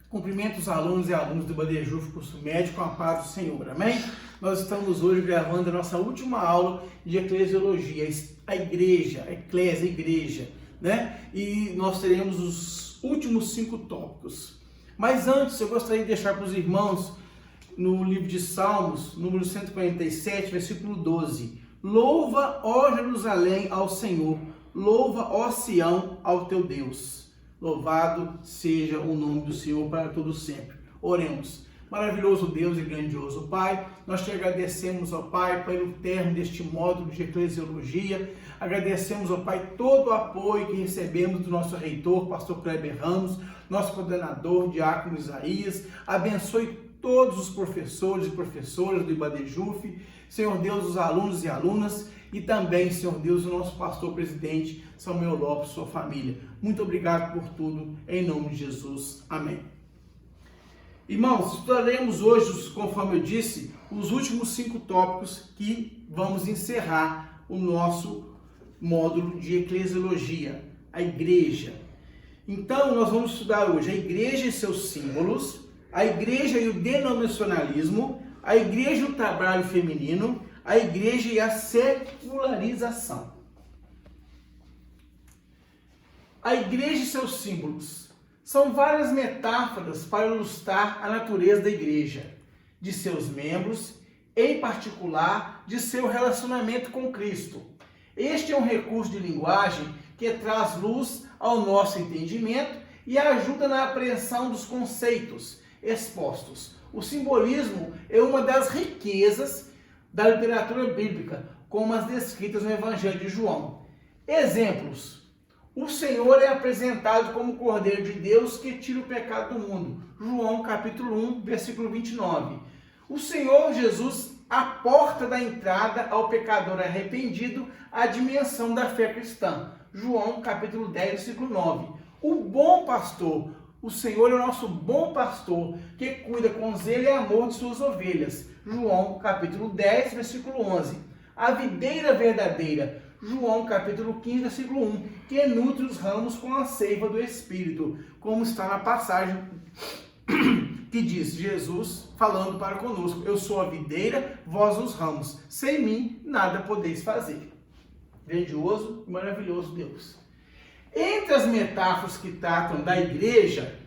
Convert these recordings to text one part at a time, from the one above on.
Cumprimento os alunos e alunas do Ibadejuf, curso médio, com a paz do Senhor, amém? Nós estamos hoje gravando a nossa última aula de eclesiologia, a igreja, a eclésia, a igreja, né? E nós teremos os últimos 5 tópicos. Mas antes, eu gostaria de deixar para os irmãos, no livro de Salmos, número 147, versículo 12. Louva, ó Jerusalém, ao Senhor, louva, ó Sião, ao teu Deus. Louvado seja o nome do Senhor para todo sempre. Oremos. Maravilhoso Deus e grandioso Pai, nós te agradecemos, ó Pai, pelo término deste módulo de eclesiologia. Agradecemos, ó Pai, todo o apoio que recebemos do nosso reitor, pastor Kleber Ramos, nosso coordenador, diácono Isaías. Abençoe todos os professores e professoras do Ibadejuf, Senhor Deus, os alunos e alunas, e também, Senhor Deus, o nosso pastor presidente, Samuel Lopes, sua família. Muito obrigado por tudo, em nome de Jesus. Amém. Irmãos, estudaremos hoje, conforme eu disse, os últimos 5 tópicos que vamos encerrar o nosso módulo de eclesiologia, a igreja. Então, nós vamos estudar hoje a igreja e seus símbolos, a igreja e o denominacionalismo, a igreja e o trabalho feminino, a igreja e a secularização. A igreja e seus símbolos são várias metáforas para ilustrar a natureza da igreja, de seus membros, em particular, de seu relacionamento com Cristo. Este é um recurso de linguagem que traz luz ao nosso entendimento e ajuda na apreensão dos conceitos expostos. O simbolismo é uma das riquezas da literatura bíblica, como as descritas no Evangelho de João. Exemplos. O Senhor é apresentado como o Cordeiro de Deus que tira o pecado do mundo. João capítulo 1, versículo 29. O Senhor Jesus, a porta da entrada ao pecador arrependido, a dimensão da fé cristã. João capítulo 10, versículo 9. O bom pastor. O Senhor é o nosso bom pastor, que cuida com zelo e amor de suas ovelhas. João, capítulo 10, versículo 11. A videira verdadeira. João, capítulo 15, versículo 1. Que nutre os ramos com a seiva do Espírito. Como está na passagem que diz Jesus falando para conosco. Eu sou a videira, vós os ramos. Sem mim, nada podeis fazer. Grandioso e maravilhoso Deus. Entre as metáforas que tratam da igreja,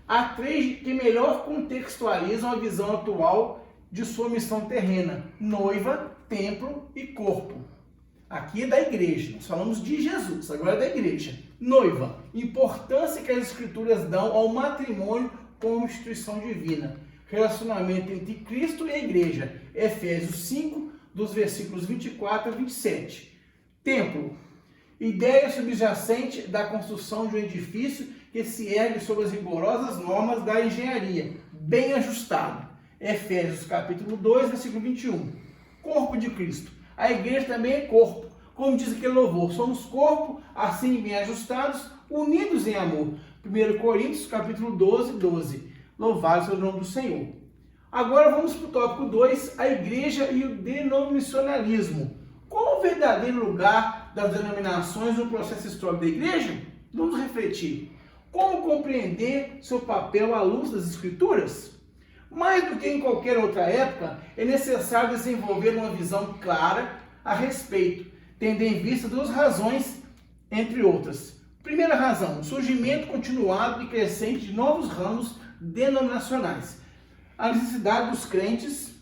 há 3 que melhor contextualizam a visão atual de sua missão terrena: noiva, templo e corpo. Aqui é da igreja, nós falamos de Jesus, agora é da igreja. Noiva, importância que as escrituras dão ao matrimônio como instituição divina. Relacionamento entre Cristo e a igreja. Efésios 5, dos versículos 24 a 27. Templo. Ideia subjacente da construção de um edifício que se ergue sobre as rigorosas normas da engenharia, bem ajustado. Efésios capítulo 2, versículo 21. Corpo de Cristo. A igreja também é corpo. Como diz aquele louvor, somos corpo, assim bem ajustados, unidos em amor. 1 Coríntios capítulo 12, 12. Louvado seja o nome do Senhor. Agora vamos para o tópico 2, a igreja e o denominacionalismo. Qual o verdadeiro lugar das denominações no processo histórico da igreja? Vamos refletir. Como compreender seu papel à luz das Escrituras? Mais do que em qualquer outra época, é necessário desenvolver uma visão clara a respeito, tendo em vista 2 razões, entre outras. Primeira razão, o surgimento continuado e crescente de novos ramos denominacionais. A necessidade dos crentes,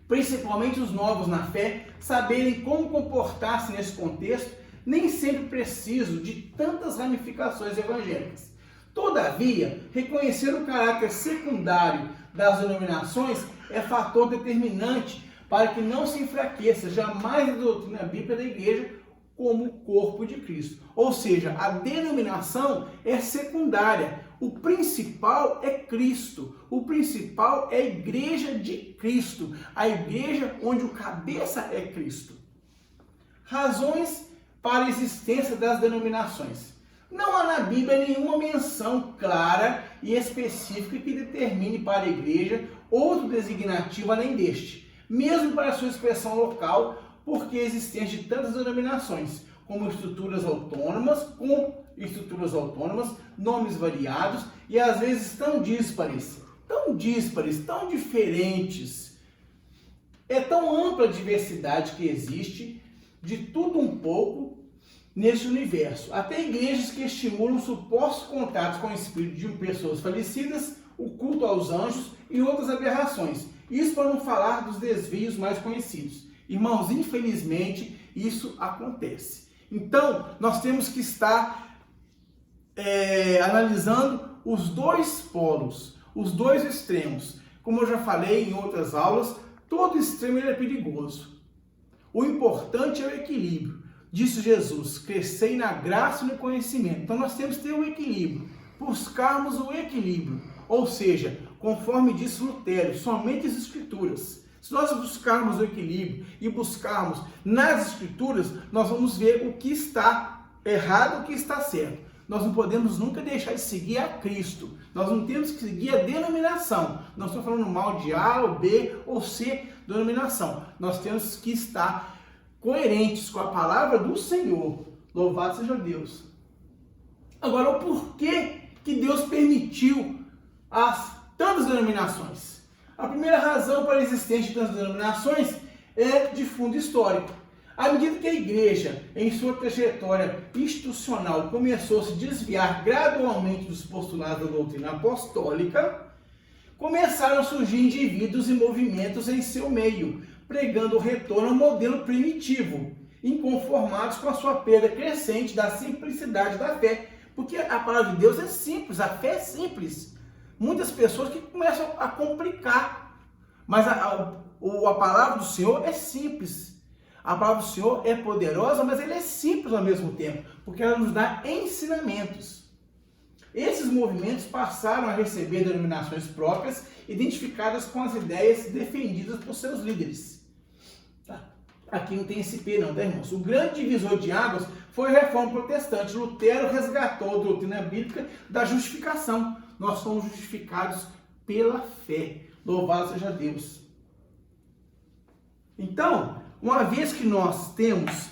principalmente os novos na fé, saberem como comportar-se nesse contexto, nem sempre preciso de tantas ramificações evangélicas. Todavia, reconhecer o caráter secundário das denominações é fator determinante para que não se enfraqueça jamais a doutrina bíblica da igreja como corpo de Cristo. Ou seja, a denominação é secundária. O principal é Cristo. O principal é a igreja de Cristo. A igreja onde o cabeça é Cristo. Razões para a existência das denominações. Não há na Bíblia nenhuma menção clara e específica que determine para a igreja outro designativo além deste, mesmo para sua expressão local, porque a existência de tantas denominações, como estruturas autônomas, com estruturas autônomas, nomes variados e às vezes tão díspares, tão diferentes. É tão ampla a diversidade que existe de tudo um pouco nesse universo. Até igrejas que estimulam supostos contatos com o espírito de pessoas falecidas, o culto aos anjos e outras aberrações. Isso para não falar dos desvios mais conhecidos. Irmãos, infelizmente, isso acontece. Então, nós temos que estar analisando os dois polos, os dois extremos. Como eu já falei em outras aulas, todo extremo ele é perigoso. O importante é o equilíbrio. Disse Jesus, crescei na graça e no conhecimento. Então nós temos que ter o equilíbrio, buscarmos o equilíbrio. Ou seja, conforme disse Lutero, somente as Escrituras. Se nós buscarmos o equilíbrio e buscarmos nas Escrituras, nós vamos ver o que está errado e o que está certo. Nós não podemos nunca deixar de seguir a Cristo. Nós não temos que seguir a denominação. Não estou falando mal de A, ou B, ou C denominação. Nós temos que estar coerentes com a palavra do Senhor. Louvado seja Deus. Agora, o porquê que Deus permitiu as tantas denominações? A primeira razão para a existência das denominações é de fundo histórico. À medida que a igreja, em sua trajetória institucional, começou a se desviar gradualmente dos postulados da doutrina apostólica, começaram a surgir indivíduos e movimentos em seu meio, pregando o retorno ao modelo primitivo, inconformados com a sua perda crescente da simplicidade da fé. Porque a palavra de Deus é simples, a fé é simples. Muitas pessoas que começam a complicar, mas a palavra do Senhor é simples. A palavra do Senhor é poderosa, mas ela é simples ao mesmo tempo, porque ela nos dá ensinamentos. Esses movimentos passaram a receber denominações próprias, identificadas com as ideias defendidas por seus líderes. Aqui não tem esse P não, tá, irmãos? O grande divisor de águas foi a Reforma Protestante. Lutero resgatou a doutrina bíblica da justificação. Nós somos justificados pela fé. Louvado seja Deus. Então, uma vez que nós temos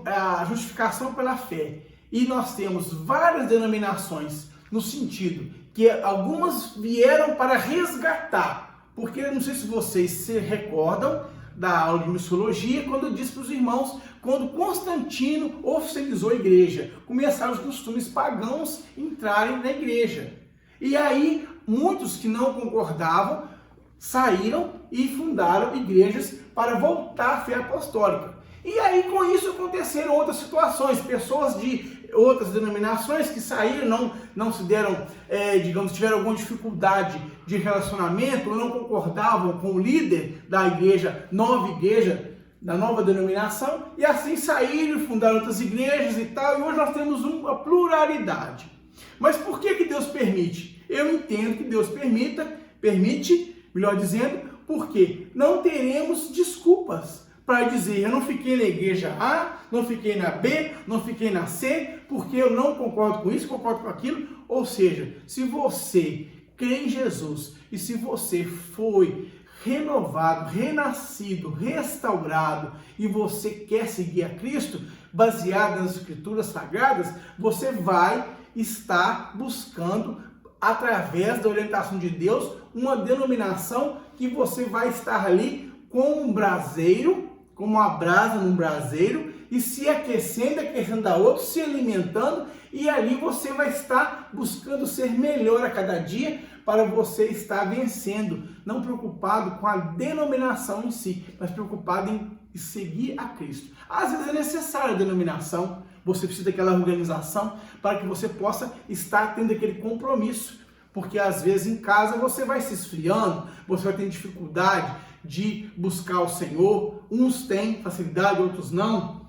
a justificação pela fé e nós temos várias denominações no sentido que algumas vieram para resgatar, porque eu não sei se vocês se recordam da aula de missiologia, quando eu disse para os irmãos, quando Constantino oficializou a igreja, começaram os costumes pagãos entrarem na igreja. E aí, muitos que não concordavam saíram e fundaram igrejas para voltar à fé apostólica. E aí, com isso, aconteceram outras situações. Pessoas de outras denominações que saíram, não se deram, tiveram alguma dificuldade de relacionamento, ou não concordavam com o líder da igreja, da nova denominação, e assim saíram e fundaram outras igrejas e tal, e hoje nós temos uma pluralidade. Mas por que Deus permite? Eu entendo que Deus permite, melhor dizendo, porque não teremos desculpas para dizer, eu não fiquei na igreja A, não fiquei na B, não fiquei na C, porque eu não concordo com isso, concordo com aquilo. Ou seja, se você crê em Jesus e se você foi renovado, renascido, restaurado e você quer seguir a Cristo, baseado nas Escrituras Sagradas, você vai estar buscando, através da orientação de Deus, uma denominação que você vai estar ali com um braseiro, como uma brasa num braseiro, e se aquecendo a outro, se alimentando, e ali você vai estar buscando ser melhor a cada dia, para você estar vencendo, não preocupado com a denominação em si, mas preocupado em seguir a Cristo. Às vezes é necessária a denominação, você precisa daquela organização, para que você possa estar tendo aquele compromisso, porque às vezes em casa você vai se esfriando, você vai ter dificuldade de buscar o Senhor, uns têm facilidade, outros não,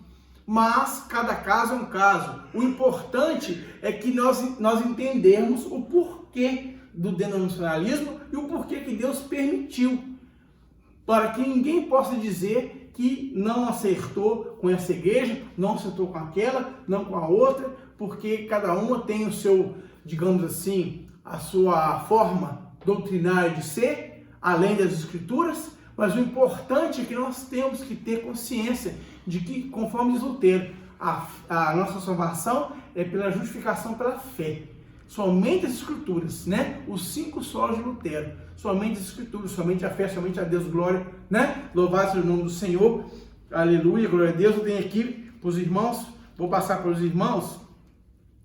mas cada caso é um caso. O importante é que nós entendermos o porquê do denominacionalismo e o porquê que Deus permitiu, para que ninguém possa dizer que não acertou com essa igreja, não acertou com aquela, não com a outra, porque cada uma tem o seu, digamos assim, a sua forma doutrinária de ser, além das Escrituras, mas o importante é que nós temos que ter consciência de que, conforme diz Lutero, a nossa salvação é pela justificação pela fé. Somente as Escrituras, né? Os 5 solas de Lutero. Somente as Escrituras, somente a fé, somente a Deus, glória, né? Louvado seja o nome do Senhor. Aleluia, glória a Deus. Eu tenho aqui para os irmãos, vou passar para os irmãos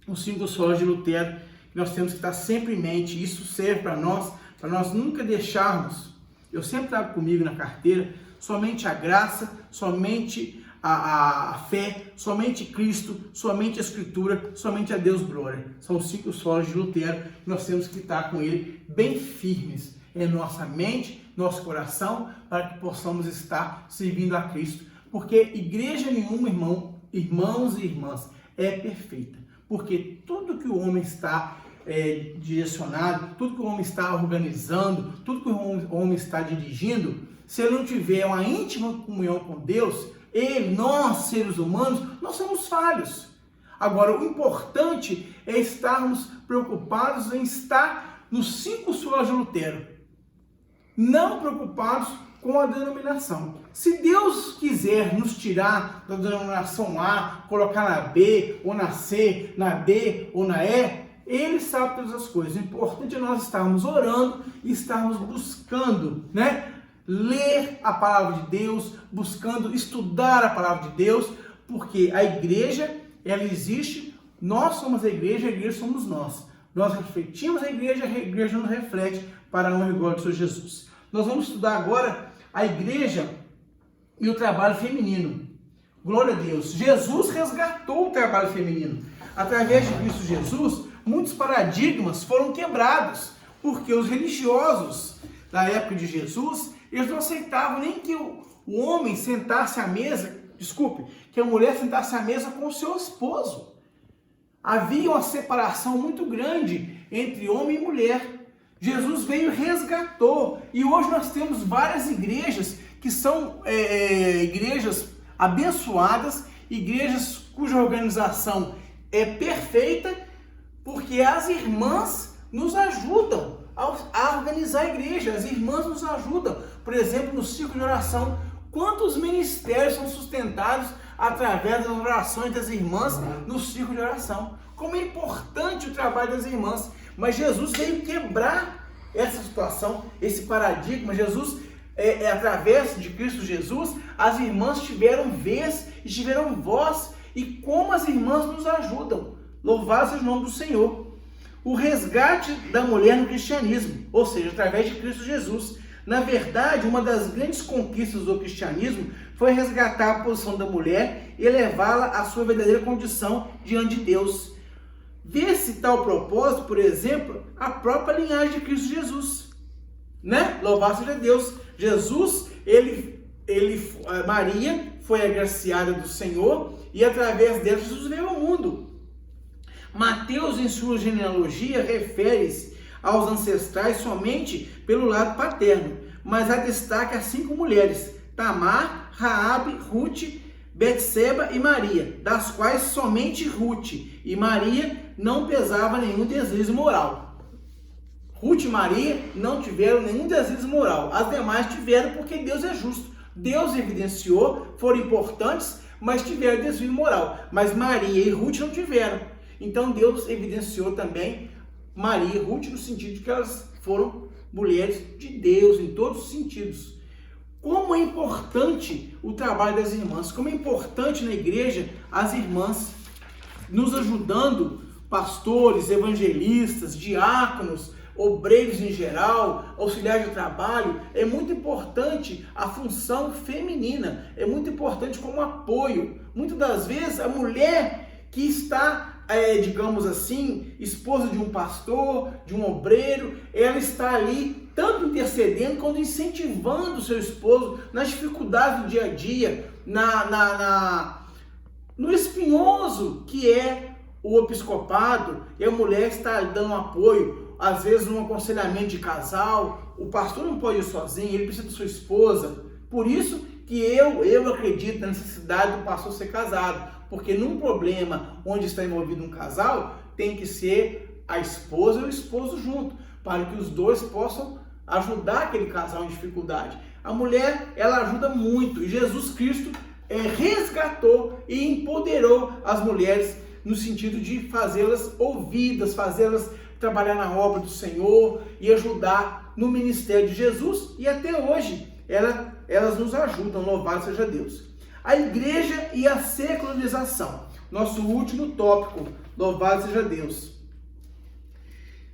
os 5 solas de Lutero, que nós temos que estar sempre em mente. Isso serve para nós nunca deixarmos. Eu sempre trago comigo na carteira somente a graça, somente a fé, somente Cristo, somente a Escritura, somente a Deus glória. São os 5 solas de Lutero que nós temos que estar com ele bem firmes em nossa mente, nosso coração, para que possamos estar servindo a Cristo. Porque igreja nenhuma, irmãos e irmãs, é perfeita. Porque tudo que o homem está direcionado, tudo que o homem está organizando, tudo que o homem está dirigindo, se ele não tiver uma íntima comunhão com Deus, nós, seres humanos, nós somos falhos. Agora, o importante é estarmos preocupados em estar nos 5 solas de Lutero, não preocupados com a denominação. Se Deus quiser nos tirar da denominação A, colocar na B, ou na C, na D ou na E, Ele sabe todas as coisas. O importante é nós estarmos orando e estarmos buscando, né? Ler a palavra de Deus, buscando estudar a palavra de Deus, porque a igreja, ela existe, nós somos a igreja somos nós. Nós refletimos a igreja nos reflete para a honra e glória do Senhor Jesus. Nós vamos estudar agora a igreja e o trabalho feminino. Glória a Deus. Jesus resgatou o trabalho feminino. Através de Cristo Jesus, muitos paradigmas foram quebrados, porque os religiosos da época de Jesus, eles não aceitavam nem que o homem sentasse à mesa, que a mulher sentasse à mesa com o seu esposo. Havia uma separação muito grande entre homem e mulher. Jesus veio e resgatou. E hoje nós temos várias igrejas que são igrejas abençoadas, igrejas cuja organização é perfeita, porque as irmãs nos ajudam a organizar a igreja. As irmãs nos ajudam. Por exemplo, no círculo de oração, quantos ministérios são sustentados através das orações das irmãs no círculo de oração? Como é importante o trabalho das irmãs. Mas Jesus veio quebrar essa situação, esse paradigma. Jesus, através de Cristo Jesus, as irmãs tiveram vez e tiveram voz. E como as irmãs nos ajudam. Louvado seja o nome do Senhor. O resgate da mulher no cristianismo, ou seja, através de Cristo Jesus. Na verdade, uma das grandes conquistas do cristianismo foi resgatar a posição da mulher e elevá-la à sua verdadeira condição diante de Deus. Vê-se tal propósito, por exemplo, a própria linhagem de Cristo Jesus, né? Louvado seja Deus. Jesus, Maria foi agraciada do Senhor e através dela Jesus veio ao mundo. Mateus, em sua genealogia, refere-se aos ancestrais somente pelo lado paterno, mas há destaque a 5 mulheres: Tamar, Raabe, Ruth, Betseba e Maria, das quais somente Ruth e Maria não pesava nenhum deslize moral. Ruth e Maria não tiveram nenhum deslize moral, as demais tiveram porque Deus é justo. Deus evidenciou, foram importantes, mas tiveram desvio moral. Mas Maria e Ruth não tiveram. Então Deus evidenciou também Maria e Ruth no sentido de que elas foram mulheres de Deus em todos os sentidos. Como é importante o trabalho das irmãs, como é importante na igreja as irmãs nos ajudando, pastores, evangelistas, diáconos, obreiros em geral, auxiliares de trabalho. É muito importante a função feminina, é muito importante como apoio. Muitas das vezes a mulher que está, digamos assim, esposa de um pastor, de um obreiro, ela está ali tanto intercedendo quanto incentivando o seu esposo nas dificuldades do dia a dia, no espinhoso que é o episcopado, e a mulher está dando apoio, às vezes num aconselhamento de casal. O pastor não pode ir sozinho, ele precisa da sua esposa. Por isso que eu acredito na necessidade do pastor ser casado, porque num problema onde está envolvido um casal, tem que ser a esposa e o esposo junto, para que os dois possam ajudar aquele casal em dificuldade. A mulher, ela ajuda muito, e Jesus Cristo resgatou e empoderou as mulheres no sentido de fazê-las ouvidas, fazê-las trabalhar na obra do Senhor e ajudar no ministério de Jesus, e até hoje elas nos ajudam, louvado seja Deus. A igreja e a secularização, nosso último tópico, louvado seja Deus.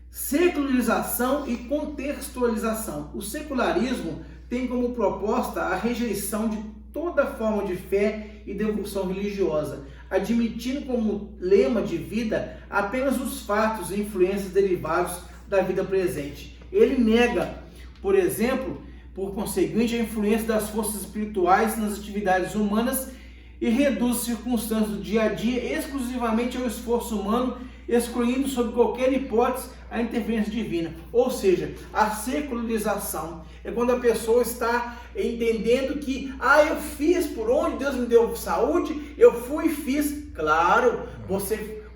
Secularização e contextualização. O secularismo tem como proposta a rejeição de toda forma de fé e devoção religiosa, admitindo como lema de vida apenas os fatos e influências derivados da vida presente. Ele nega, por exemplo, por conseguinte, a influência das forças espirituais nas atividades humanas e reduz as circunstâncias do dia a dia exclusivamente ao esforço humano, excluindo sob qualquer hipótese a interferência divina. Ou seja, a secularização é quando a pessoa está entendendo que eu fiz por onde Deus me deu saúde, eu fui e fiz. Claro,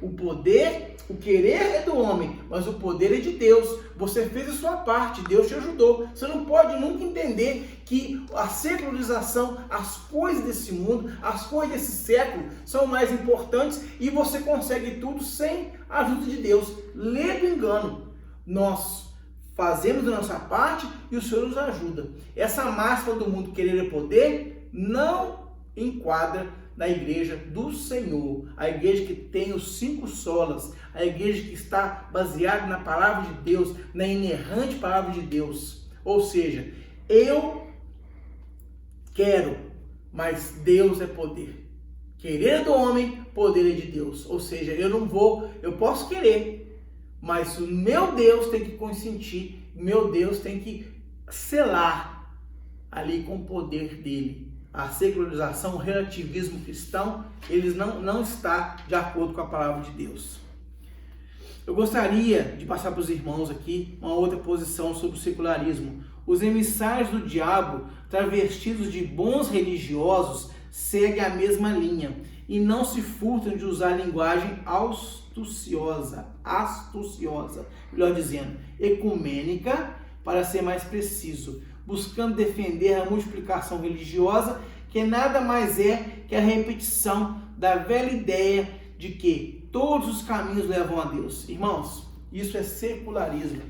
o poder, o querer é do homem, mas o poder é de Deus. Você fez a sua parte, Deus te ajudou. Você não pode nunca entender que a secularização, as coisas desse mundo, as coisas desse século são mais importantes e você consegue tudo sem a ajuda de Deus. Lê do engano. Nós fazemos a nossa parte e o Senhor nos ajuda. Essa máxima do mundo querer é poder não enquadra na igreja do Senhor, a igreja que tem os 5 solas, a igreja que está baseada na palavra de Deus, na inerrante palavra de Deus. Ou seja, eu quero, mas Deus é poder. Querer é do homem, poder é de Deus. Ou seja, eu posso querer, mas o meu Deus tem que consentir, meu Deus tem que selar ali com o poder dele. A secularização, o relativismo cristão, eles não está de acordo com a palavra de Deus. Eu gostaria de passar para os irmãos aqui uma outra posição sobre o secularismo. Os emissários do diabo, travestidos de bons religiosos, seguem a mesma linha e não se furtam de usar linguagem astuciosa, melhor dizendo, ecumênica, para ser mais preciso, buscando defender a multiplicação religiosa, que nada mais é que a repetição da velha ideia de que todos os caminhos levam a Deus. Irmãos, isso é secularismo.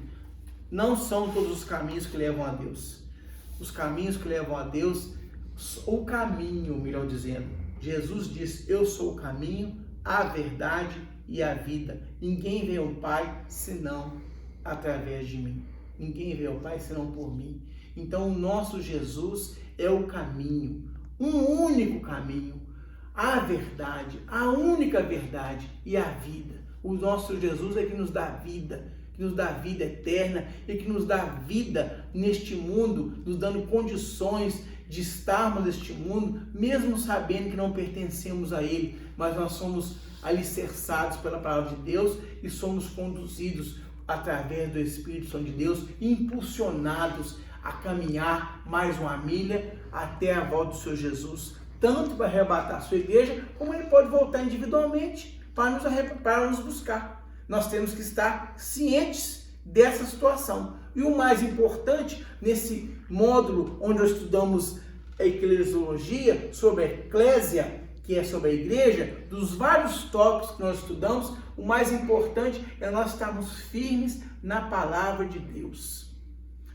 Não são todos os caminhos que levam a Deus. Os caminhos que levam a Deus, o caminho, melhor dizendo. Jesus disse: eu sou o caminho, a verdade e a vida. Ninguém vem ao Pai senão através de mim. Ninguém vê ao Pai senão por mim. Então o nosso Jesus é o caminho, um único caminho, a verdade, a única verdade e a vida. O nosso Jesus é que nos dá vida eterna e que nos dá vida neste mundo, nos dando condições de estarmos neste mundo, mesmo sabendo que não pertencemos a Ele, mas nós somos alicerçados pela palavra de Deus e somos conduzidos através do Espírito Santo de Deus, impulsionados a caminhar mais uma milha até a volta do Senhor Jesus, tanto para arrebatar a sua igreja, como Ele pode voltar individualmente para nos buscar. Nós temos que estar cientes dessa situação. E o mais importante, nesse módulo onde nós estudamos a eclesiologia, sobre a eclésia, que é sobre a igreja, dos vários tópicos que nós estudamos, o mais importante é nós estarmos firmes na palavra de Deus.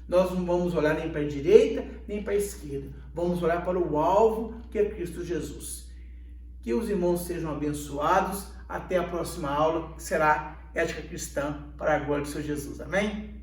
Nós não vamos olhar nem para a direita, nem para a esquerda. Vamos olhar para o alvo, que é Cristo Jesus. Que os irmãos sejam abençoados. Até a próxima aula, que será Ética Cristã para a glória do Senhor Jesus. Amém?